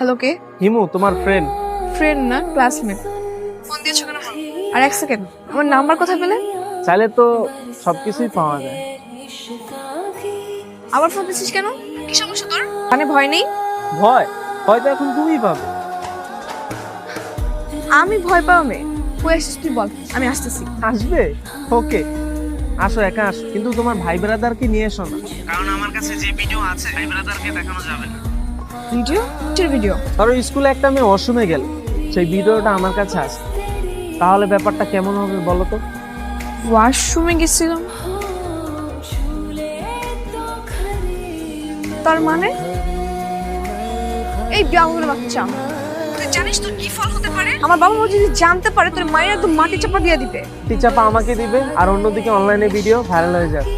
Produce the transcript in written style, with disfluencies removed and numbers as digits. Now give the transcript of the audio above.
Hello কে? হিমু তোমার friend. Friend না, classmate. Phone দিয়েছো কেন? আর এক সেকেন্ড, আমার নাম্বার কোথায় পেলে? চাইলে তো সবকিছুই পাওয়া যায়। আবার ফোন দিচ্ছিস কেন? কি সমস্যা তোর? মানে ভয় নেই? ভয় হয়তো এখন তুমিই পাবে। আমি ভয় পাও মেয়ে? কই আসছিস তুই বল, আমি আসতেছি। আসবে? ওকে, আসো, একা আসো, কিন্তু তোমার ভাই ব্রাদারকে নিয়ে এসো না, কারণ আমার কাছে যে ভিডিও আছে ভাই ব্রাদারকে দেখানো যাবে না। ভিডিও? কিসের ভিডিও? ধরো স্কুলে একটা মেয়ে ওয়াশরুমে গেল, সেই ভিডিওটা আমার কাছে আসে, তাহলে ব্যাপারটা কেমন হবে বলো তো? ওয়াশরুমে গেছিলাম তার মানে? এই বিয়াঙ্গুলো বাচ্চা, তুই জানিস তোর কি ফল হতে পারে? আমার বাবা মা যদি জানতে পারে তোর মায়ের একদম মাটি চাপা দিয়ে দিবে। টিচাপা আমাকে দিবে আর অন্যদিকে অনলাইনে ভিডিও ভাইরাল হয়ে যাবে।